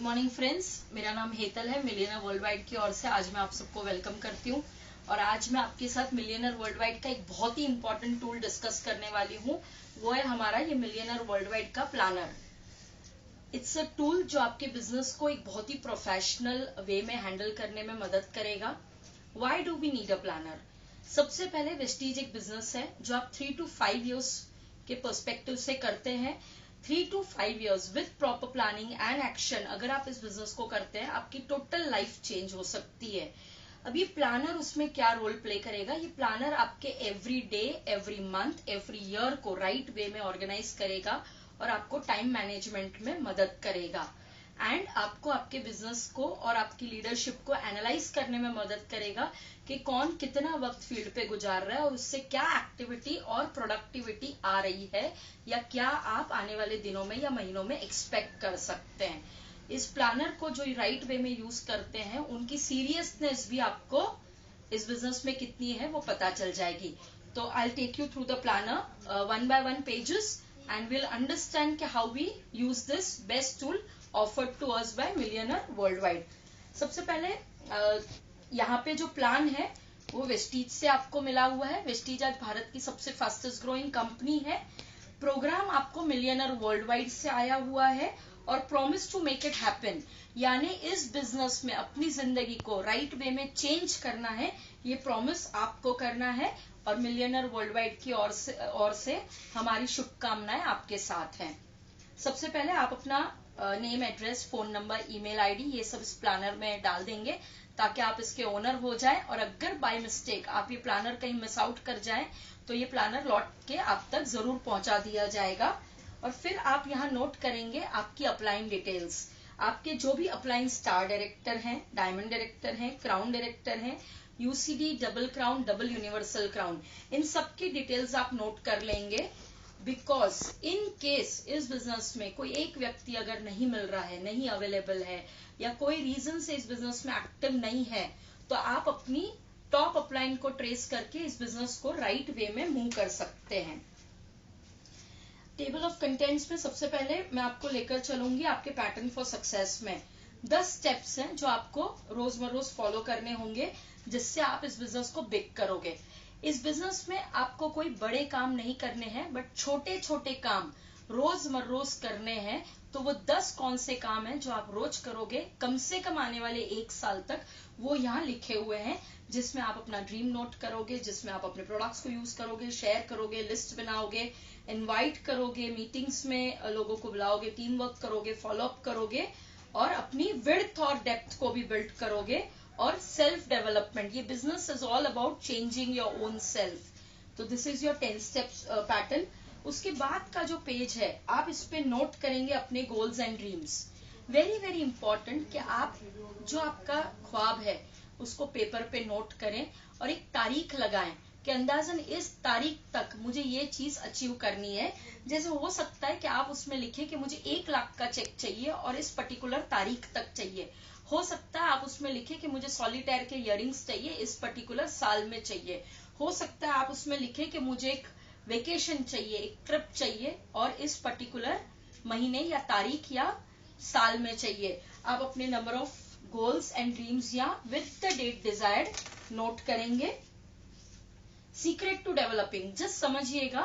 Morning friends, मेरा नाम हेतल है। मिलियनर वर्ल्ड वाइड की ओर से आज मैं आप सबको वेलकम करती हूँ। और आज मैं आपके साथ मिलियनर वर्ल्ड वाइड का एक बहुत ही इंपॉर्टेंट टूल डिस्कस करने वाली हूँ। वो है हमारा ये मिलियनर वर्ल्ड वाइड का प्लानर। इट्स अ टूल जो आपके बिजनेस को एक बहुत ही प्रोफेशनल वे में हैंडल करने में मदद करेगा। Why do we need a planner? सबसे पहले वेस्टीज एक बिजनेस है जो आप 3 to 5 years के पर्सपेक्टिव से करते हैं। 3 to 5 years with proper planning and action अगर आप इस बिजनेस को करते हैं, आपकी टोटल लाइफ चेंज हो सकती है। अब ये प्लानर उसमें क्या रोल प्ले करेगा? ये प्लानर आपके every day, every month, every year को राइट वे में ऑर्गेनाइज करेगा और आपको टाइम मैनेजमेंट में मदद करेगा एंड आपको आपके बिजनेस को और आपकी लीडरशिप को एनालाइज करने में मदद करेगा कि कौन कितना वक्त फील्ड पे गुजार रहा है और उससे क्या एक्टिविटी और प्रोडक्टिविटी आ रही है या क्या आप आने वाले दिनों में या महीनों में एक्सपेक्ट कर सकते हैं। इस प्लानर को जो राइट वे में यूज करते हैं उनकी सीरियसनेस भी आपको इस बिजनेस में कितनी है वो पता चल जाएगी। तो I take you through the planner one by one pages and we'll understand how we use this best tool offered to us by Millionaire Worldwide। सबसे पहले यहाँ पे जो प्लान है वो वेस्टीज से आपको मिला हुआ है। वेस्टीज आज भारत की सबसे फास्टेस्ट ग्रोइंग कंपनी है। प्रोग्राम आपको मिलियनर वर्ल्ड वाइड से आया हुआ है और promise to make it happen, यानी इस बिजनेस में अपनी जिंदगी को राइट वे में चेंज करना है, ये प्रॉमिस आपको करना है। और मिलियनर वर्ल्ड वाइड की ओर से हमारी शुभकामनाएं आपके साथ हैं। सबसे पहले आप अपना name, address, phone number, email ID ये सब इस प्लानर में डाल देंगे ताकि आप इसके ओनर हो जाएं। और अगर बाय मिस्टेक आप ये प्लानर कहीं मिस आउट कर जाएं तो ये प्लानर लौट के आप तक जरूर पहुंचा दिया जाएगा। और फिर आप यहाँ नोट करेंगे आपकी अपलाइन डिटेल्स। आपके जो भी अपलाइन स्टार डायरेक्टर हैं, डायमंड डायरेक्टर हैं, क्राउन डायरेक्टर हैं, UCD, double crown, double universal crown, इन सब की डिटेल्स आप नोट कर लेंगे। बिकॉज इन केस इस बिजनेस में कोई एक व्यक्ति अगर नहीं मिल रहा है, नहीं अवेलेबल है या कोई रीजन से इस बिजनेस में एक्टिव नहीं है, तो आप अपनी टॉप अपलाइन को ट्रेस करके इस बिजनेस को राइट वे में मूव कर सकते हैं। टेबल ऑफ कंटेंट्स में सबसे पहले मैं आपको लेकर चलूंगी आपके पैटर्न फॉर सक्सेस में। 10 स्टेप्स हैं जो आपको रोज फॉलो करने होंगे जिससे आप इस बिजनेस को बिग करोगे। इस बिजनेस में आपको कोई बड़े काम नहीं करने हैं, बट छोटे छोटे काम रोज करने हैं। तो वो 10 कौन से काम हैं जो आप रोज करोगे कम से कम आने वाले 1 साल तक, वो यहाँ लिखे हुए हैं, जिसमें आप अपना ड्रीम नोट करोगे, जिसमें आप अपने प्रोडक्ट्स को यूज करोगे, शेयर करोगे, लिस्ट बनाओगे, इनवाइट करोगे, मीटिंग्स में लोगों को बुलाओगे, टीम वर्क करोगे, फॉलोअप करोगे और अपनी विड्थ और डेप्थ को भी बिल्ड करोगे। और सेल्फ डेवलपमेंट, ये business is all about changing your own self. तो this is your 10 steps pattern. उसके बाद का जो पेज है आप इस पे नोट करेंगे अपने goals and dreams. Very very important कि आप जो आपका ख्वाब है उसको पेपर पे नोट करें और एक तारीख लगाएं कि अंदाजन इस तारीख तक मुझे ये चीज अचीव करनी है। जैसे हो सकता है कि आप उसमें लिखें कि मुझे 1 लाख का चेक चाहिए और इस पर्टिकुलर तारीख तक चाहिए। हो सकता है आप उसमें लिखें कि मुझे सॉलिटेयर के इयरिंग्स चाहिए, इस पर्टिकुलर साल में चाहिए। हो सकता है आप उसमें लिखें कि मुझे एक वेकेशन चाहिए, एक ट्रिप चाहिए और इस पर्टिकुलर महीने या तारीख या साल में चाहिए। आप अपने number of goals and dreams या with the date desired note करेंगे। सीक्रेट टू डेवलपिंग, जस्ट समझिएगा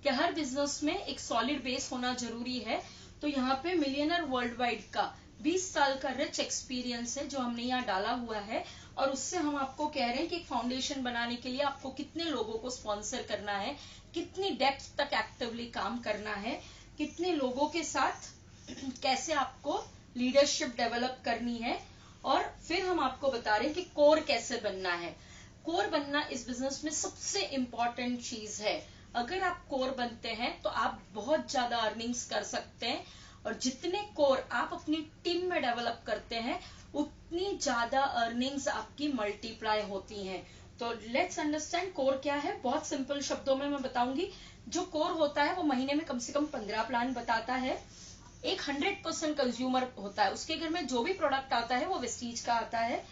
कि हर बिजनेस में एक सॉलिड बेस होना जरूरी है। तो यहाँ पे मिलियनर वर्ल्ड वाइड का 20 साल का रिच एक्सपीरियंस है जो हमने यहाँ डाला हुआ है और उससे हम आपको कह रहे हैं कि एक फाउंडेशन बनाने के लिए आपको कितने लोगों को स्पॉन्सर करना है, कितनी डेप्थ तक एक्टिवली काम करना है, कितने लोगों के साथ कैसे आपको लीडरशिप डेवलप करनी है। और फिर हम आपको बता रहे हैं कि कोर कैसे बनना है। कोर बनना इस बिजनेस में सबसे इंपॉर्टेंट चीज है। अगर आप कोर बनते हैं तो आप बहुत ज्यादा अर्निंग्स कर सकते हैं और जितने कोर आप अपनी टीम में डेवलप करते हैं उतनी ज्यादा अर्निंग्स आपकी मल्टीप्लाई होती हैं। तो लेट्स अंडरस्टैंड कोर क्या है। बहुत सिंपल शब्दों में मैं बताऊंगी। जो कोर होता है वो महीने में कम से कम 15 प्लान बताता है। एक 100% कंज्यूमर होता है, उसके घर में जो भी प्रोडक्ट आता है वो वेस्टीज का आता है।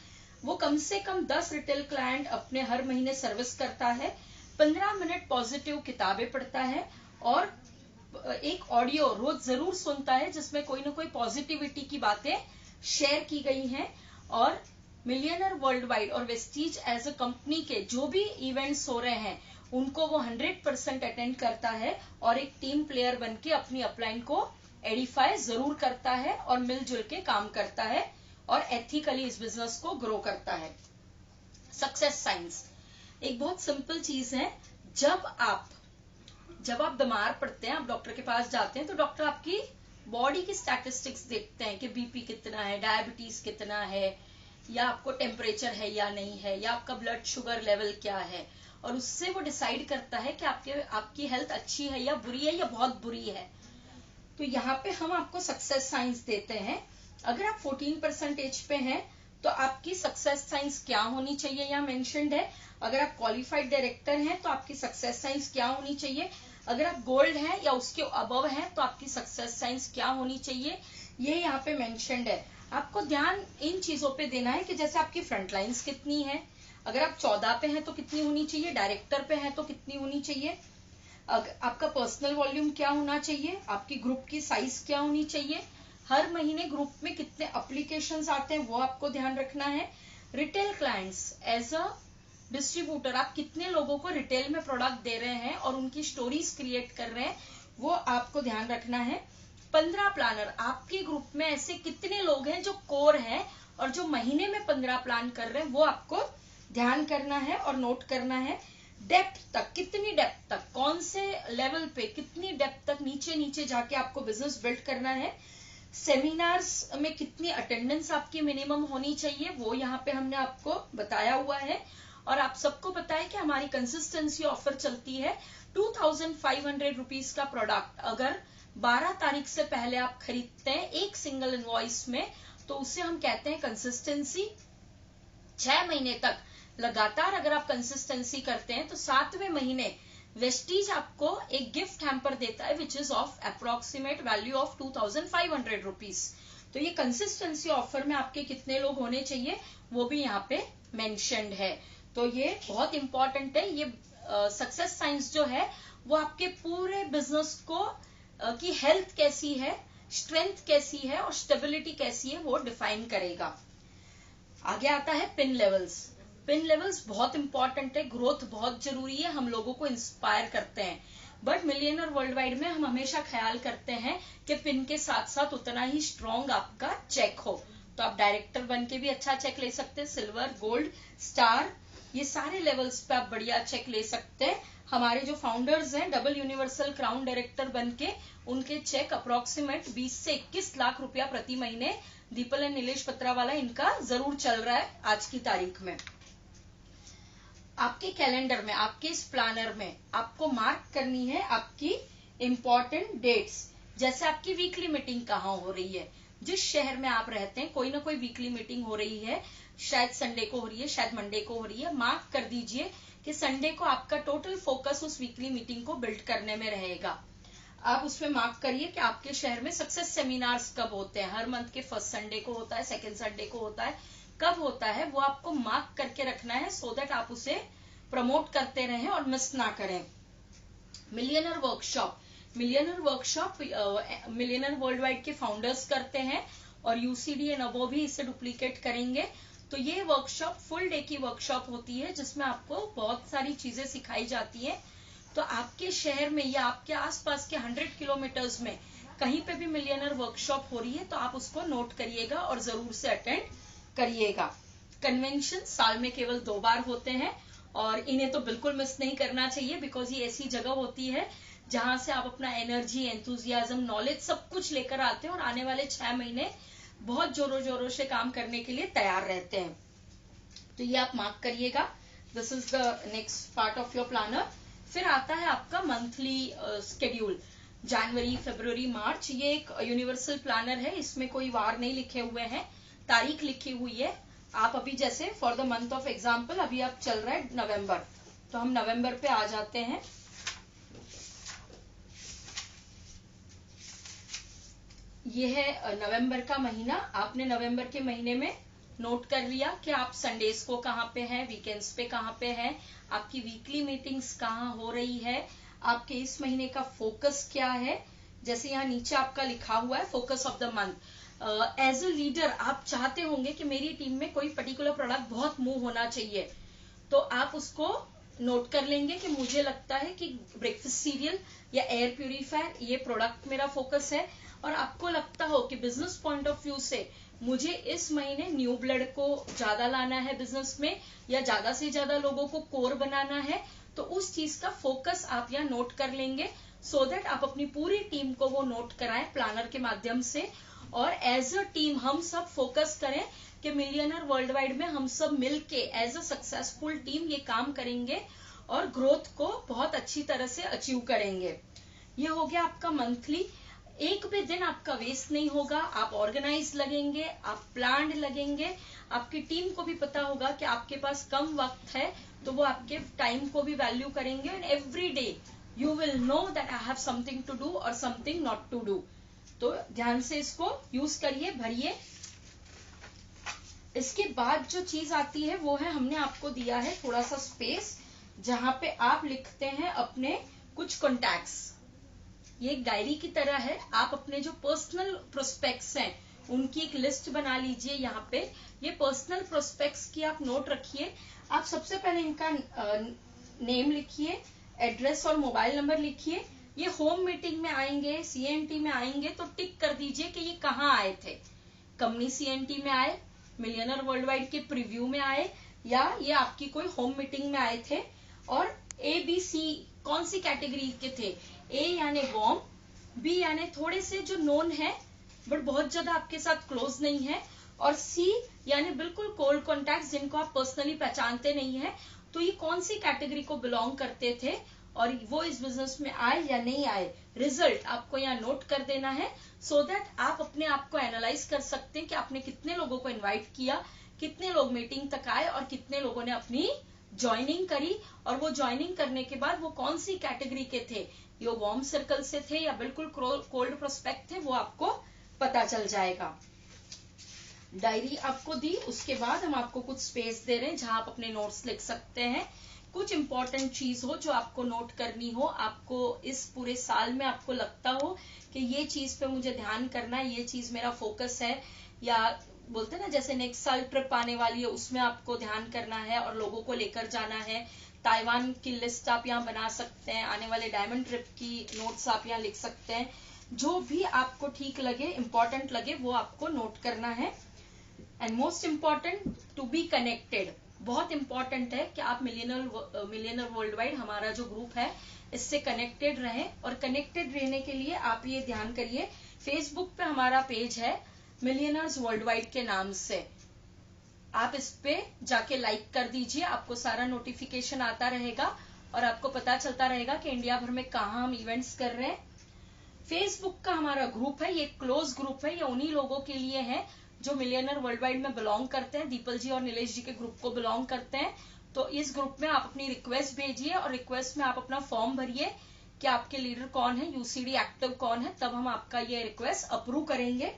वो कम से कम 10 रिटेल क्लाइंट अपने हर महीने सर्विस करता है, 15 मिनट पॉजिटिव किताबें पढ़ता है और एक ऑडियो रोज जरूर सुनता है जिसमें कोई ना कोई पॉजिटिविटी की बातें शेयर की गई हैं। और मिलियनर वर्ल्ड वाइड और वेस्टीज एज अ कंपनी के जो भी इवेंट्स हो रहे हैं उनको वो 100% अटेंड करता है और एक टीम प्लेयर बन के अपनी अपलाइन को एडिफाई जरूर करता है और मिलजुल के काम करता है और एथिकली इस बिजनेस को ग्रो करता है। सक्सेस साइंस एक बहुत सिंपल चीज है। जब आप बीमार पड़ते हैं, आप डॉक्टर के पास जाते हैं तो डॉक्टर आपकी बॉडी की स्टैटिस्टिक्स देखते हैं कि बीपी कितना है, डायबिटीज कितना है, या आपको टेम्परेचर है या नहीं है, या आपका ब्लड शुगर लेवल क्या है, और उससे वो डिसाइड करता है कि आपकी हेल्थ अच्छी है या बुरी है या बहुत बुरी है। तो यहाँ पे हम आपको सक्सेस साइंस देते हैं। अगर आप 14% पे हैं तो आपकी सक्सेस साइंस क्या होनी चाहिए यहाँ मेंशन्ड है। अगर आप क्वालिफाइड डायरेक्टर हैं तो आपकी सक्सेस साइंस क्या होनी चाहिए। अगर आप गोल्ड हैं या उसके अबव हैं तो आपकी सक्सेस साइंस क्या होनी चाहिए, ये यहाँ पे मेंशन्ड है। आपको ध्यान इन चीजों पे देना है कि जैसे आपकी फ्रंट लाइन्स कितनी है, अगर आप 14 पे हैं तो कितनी होनी चाहिए, डायरेक्टर पे हैं तो कितनी होनी चाहिए, आपका पर्सनल वॉल्यूम क्या होना चाहिए, आपकी ग्रुप की साइज क्या होनी चाहिए, हर महीने ग्रुप में कितने एप्लीकेशंस आते हैं वो आपको ध्यान रखना है। Retail clients as a distributor आप कितने लोगों को रिटेल में प्रोडक्ट दे रहे हैं और उनकी स्टोरीज क्रिएट कर रहे हैं वो आपको ध्यान रखना है। 15 प्लानर आपके ग्रुप में ऐसे कितने लोग हैं जो कोर हैं और जो महीने में 15 प्लान कर रहे हैं वो आपको ध्यान करना है और नोट करना है। डेप्थ तक, कितनी डेप्थ तक, कौन से लेवल पे कितनी डेप्थ तक नीचे नीचे जाके आपको बिजनेस बिल्ड करना है। सेमिनार्स में कितनी अटेंडेंस आपकी मिनिमम होनी चाहिए वो यहाँ पे हमने आपको बताया हुआ है। और आप सबको पता है कि हमारी कंसिस्टेंसी ऑफर चलती है। 2500 रुपीज का प्रोडक्ट अगर 12 तारीख से पहले आप खरीदते हैं एक सिंगल इनवॉइस में तो उसे हम कहते हैं कंसिस्टेंसी। 6 महीने तक लगातार अगर आप कंसिस्टेंसी करते हैं तो 7वें महीने वेस्टीज आपको एक गिफ्ट हैम्पर देता है which is of approximate value of 2500 rupees. तो ये कंसिस्टेंसी ऑफर में आपके कितने लोग होने चाहिए वो भी यहाँ पे मेंशन्ड है। तो ये बहुत इंपॉर्टेंट है। ये सक्सेस साइंस जो है वो आपके पूरे बिजनेस को की हेल्थ कैसी है, स्ट्रेंथ कैसी है और स्टेबिलिटी कैसी है वो डिफाइन करेगा। आगे आता है पिन लेवल्स। पिन लेवल्स बहुत इंपॉर्टेंट है, ग्रोथ बहुत जरूरी है, हम लोगों को इंस्पायर करते हैं। बट मिलियनर वर्ल्ड वाइड में हम हमेशा ख्याल करते हैं कि पिन के साथ साथ उतना ही स्ट्रॉन्ग आपका चेक हो। तो आप डायरेक्टर बन के भी अच्छा चेक ले सकते हैं, सिल्वर, गोल्ड, स्टार, ये सारे लेवल्स पे आप बढ़िया चेक ले सकते हैं। हमारे जो फाउंडर्स हैं डबल यूनिवर्सल क्राउन डायरेक्टर बन के उनके चेक अप्रोक्सीमेट 20 से 21 लाख रुपया प्रति महीने दीपल एंड नीलेश पत्रावाला इनका जरूर चल रहा है आज की तारीख में। आपके कैलेंडर में, आपके इस प्लानर में आपको मार्क करनी है आपकी इंपॉर्टेंट डेट्स। जैसे आपकी वीकली मीटिंग कहाँ हो रही है, जिस शहर में आप रहते हैं कोई ना कोई वीकली मीटिंग हो रही है, शायद संडे को हो रही है, शायद मंडे को हो रही है। मार्क कर दीजिए कि संडे को आपका टोटल फोकस उस वीकली मीटिंग को बिल्ड करने में रहेगा। आप उसमें मार्क करिए कि आपके शहर में सक्सेस सेमिनार्स कब होते हैं। हर मंथ के फर्स्ट संडे को होता है, सेकेंड संडे को होता है, कब होता है वो आपको मार्क करके रखना है सो दैट आप उसे प्रमोट करते रहें और मिस ना करें। Millionaire workshop, millionaire world wide के फाउंडर्स करते हैं और यूसीडी एंड अबो भी इसे डुप्लीकेट करेंगे। तो ये वर्कशॉप फुल डे की वर्कशॉप होती है जिसमें आपको बहुत सारी चीजें सिखाई जाती हैं। तो आपके शहर में या आपके आसपास के 100 किलोमीटर्स में कहीं पे भी मिलियनर वर्कशॉप हो रही है तो आप उसको नोट करिएगा और जरूर से अटेंड करिएगा। कन्वेंशन साल में केवल 2 बार होते हैं और इन्हें तो बिल्कुल मिस नहीं करना चाहिए बिकॉज ये ऐसी जगह होती है जहां से आप अपना एनर्जी, एंथुजियाज्म, नॉलेज सब कुछ लेकर आते हैं और आने वाले 6 महीने बहुत जोरों जोरों से काम करने के लिए तैयार रहते हैं। तो ये आप मार्क करिएगा। This is the next part of your planner. फिर आता है आपका मंथली स्केड्यूल, जनवरी, फरवरी, मार्च। ये एक यूनिवर्सल प्लानर है, इसमें कोई वार नहीं लिखे हुए हैं, तारीख लिखी हुई है। आप अभी जैसे for the month of example अभी आप चल रहा है नवंबर, तो हम नवंबर पे आ जाते हैं। ये है नवंबर का महीना। आपने नवंबर के महीने में नोट कर लिया कि आप संडेज को कहाँ पे हैं, वीकेंड्स पे कहाँ पे हैं, आपकी वीकली मीटिंग्स कहाँ हो रही है, आपके इस महीने का फोकस क्या है। जैसे यहाँ नीचे आपका लिखा हुआ है focus of the month. As a leader आप चाहते होंगे कि मेरी टीम में कोई पर्टिकुलर प्रोडक्ट बहुत मूव होना चाहिए, तो आप उसको नोट कर लेंगे कि मुझे लगता है कि ब्रेकफास्ट सीरियल या एयर प्यूरिफायर ये प्रोडक्ट मेरा फोकस है, और आपको लगता हो कि बिजनेस पॉइंट ऑफ व्यू से मुझे इस महीने न्यू ब्लड को ज्यादा लाना है बिजनेस में, या ज्यादा से ज्यादा लोगों को कोर बनाना है, तो उस चीज का फोकस आप यहाँ नोट कर लेंगे, सो दैट आप अपनी पूरी टीम को वो नोट कराएं प्लानर के माध्यम से, और एज अ टीम हम सब फोकस करें कि मिलियनर वर्ल्ड वाइड में हम सब मिलके एज अ सक्सेसफुल टीम ये काम करेंगे और ग्रोथ को बहुत अच्छी तरह से अचीव करेंगे। ये हो गया आपका मंथली। एक भी दिन आपका वेस्ट नहीं होगा, आप ऑर्गेनाइज लगेंगे, आप प्लान्ड लगेंगे, आपकी टीम को भी पता होगा कि आपके पास कम वक्त है, तो वो आपके टाइम को भी वैल्यू करेंगे, and every day you will know that I have something to do और समथिंग नॉट टू डू। तो ध्यान से इसको यूज करिए, भरिए। इसके बाद जो चीज आती है वो है, हमने आपको दिया है थोड़ा सा स्पेस जहां पे आप लिखते हैं अपने कुछ कॉन्टैक्ट्स। ये एक डायरी की तरह है, आप अपने जो पर्सनल प्रोस्पेक्ट्स हैं उनकी एक लिस्ट बना लीजिए। यहाँ पे ये पर्सनल प्रोस्पेक्ट्स की आप नोट रखिए। आप सबसे पहले इनका नेम लिखिए, एड्रेस और मोबाइल नंबर लिखिए। ये होम मीटिंग में आएंगे, सीएनटी में आएंगे, तो टिक कर दीजिए कि ये कहाँ आए थे। कंपनी सीएनटी में आए, मिलियनर वर्ल्ड वाइड के प्रीव्यू में आए, या ये आपकी कोई होम मीटिंग में आए थे। और ABC कौन सी कैटेगरी के थे? A यानी वार्म, B यानी थोड़े से जो नोन है बट बहुत ज्यादा आपके साथ क्लोज नहीं है, और C यानी बिल्कुल कोल्ड कॉन्टैक्ट जिनको आप पर्सनली पहचानते नहीं है। तो ये कौन सी कैटेगरी को बिलोंग करते थे और वो इस बिजनेस में आए या नहीं आए, रिजल्ट आपको यहाँ नोट कर देना है, सो दैट आप अपने आप को एनालाइज कर सकते हैं कि आपने कितने लोगों को इन्वाइट किया, कितने लोग मीटिंग तक आए और कितने लोगों ने अपनी ज्वाइनिंग करी, और वो ज्वाइनिंग करने के बाद वो कौन सी कैटेगरी के थे, ये वार्म सर्कल से थे या बिल्कुल कोल्ड प्रोस्पेक्ट थे, वो आपको पता चल जाएगा। डायरी आपको दी, उसके बाद हम आपको कुछ स्पेस दे रहे हैं जहां आप अपने नोट्स लिख सकते हैं। कुछ इंपॉर्टेंट चीज हो जो आपको नोट करनी हो, आपको इस पूरे साल में आपको लगता हो कि ये चीज पे मुझे ध्यान करना है, ये चीज मेरा फोकस है, या बोलते हैं ना जैसे नेक्स्ट साल ट्रिप आने वाली है उसमें आपको ध्यान करना है और लोगों को लेकर जाना है। ताइवान की लिस्ट आप यहाँ बना सकते हैं, आने वाले डायमंड ट्रिप की नोट्स आप यहाँ लिख सकते हैं। जो भी आपको ठीक लगे, इंपॉर्टेंट लगे, वो आपको नोट करना है। And most important, to be connected. बहुत इंपॉर्टेंट है कि आप मिलियनर वर्ल्ड वाइड हमारा जो ग्रुप है इससे कनेक्टेड रहें, और कनेक्टेड रहने के लिए आप ये ध्यान करिए, फेसबुक पे हमारा पेज है मिलियनर्स वर्ल्ड वाइड के नाम से, आप इस पे जाके लाइक कर दीजिए, आपको सारा नोटिफिकेशन आता रहेगा और आपको पता चलता रहेगा कि इंडिया भर में कहाँ हम इवेंट्स कर रहे हैं। फेसबुक का हमारा ग्रुप है, ये क्लोज ग्रुप है, ये उन्हीं लोगों के लिए है जो मिलियनर वर्ल्ड वाइड में बिलोंग करते हैं, दीपल जी और नीलेश जी के ग्रुप को बिलोंग करते हैं। तो इस ग्रुप में आप अपनी रिक्वेस्ट भेजिए और रिक्वेस्ट में आप अपना फॉर्म भरिए कि आपके लीडर कौन है, यूसीडी एक्टिव कौन है, तब हम आपका ये रिक्वेस्ट अप्रूव करेंगे।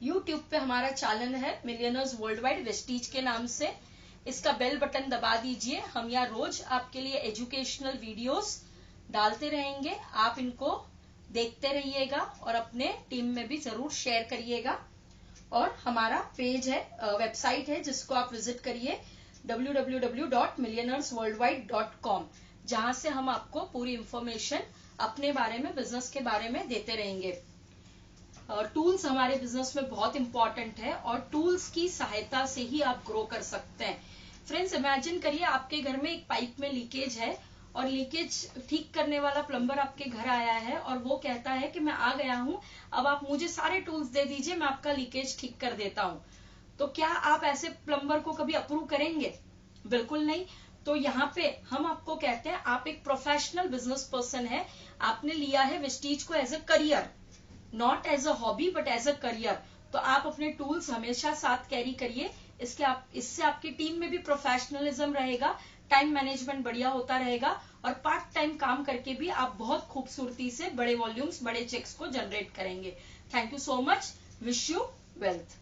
यूट्यूब पे हमारा चैनल है मिलियनर्स वर्ल्ड वाइड वेस्टीज के नाम से, इसका बेल बटन दबा दीजिए। हम यहाँ रोज आपके लिए एजुकेशनल वीडियोस डालते रहेंगे, आप इनको देखते रहिएगा और अपने टीम में भी जरूर शेयर करिएगा। और हमारा पेज है, वेबसाइट है जिसको आप विजिट करिए www.millionairesworldwide.com, जहां से हम आपको पूरी इंफॉर्मेशन अपने बारे में, बिजनेस के बारे में देते रहेंगे। और टूल्स हमारे बिजनेस में बहुत इंपॉर्टेंट है और टूल्स की सहायता से ही आप ग्रो कर सकते हैं। फ्रेंड्स, इमेजिन करिए आपके घर में एक पाइप में लीकेज है और लीकेज ठीक करने वाला प्लम्बर आपके घर आया है और वो कहता है कि मैं आ गया हूँ, अब आप मुझे सारे टूल्स दे दीजिए, मैं आपका लीकेज ठीक कर देता हूँ। तो क्या आप ऐसे प्लम्बर को कभी अप्रूव करेंगे? बिल्कुल नहीं। तो यहाँ पे हम आपको कहते हैं आप एक प्रोफेशनल बिजनेस पर्सन है, आपने लिया है वेस्टीज को as a career, not as a hobby but as a career. तो आप अपने टूल्स हमेशा साथ कैरी करिए, इससे आपकी टीम में भी प्रोफेशनलिज्म रहेगा, टाइम मैनेजमेंट बढ़िया होता रहेगा और पार्ट टाइम काम करके भी आप बहुत खूबसूरती से बड़े वॉल्यूम्स, बड़े चेक्स को जनरेट करेंगे। Thank you so much, wish you wealth.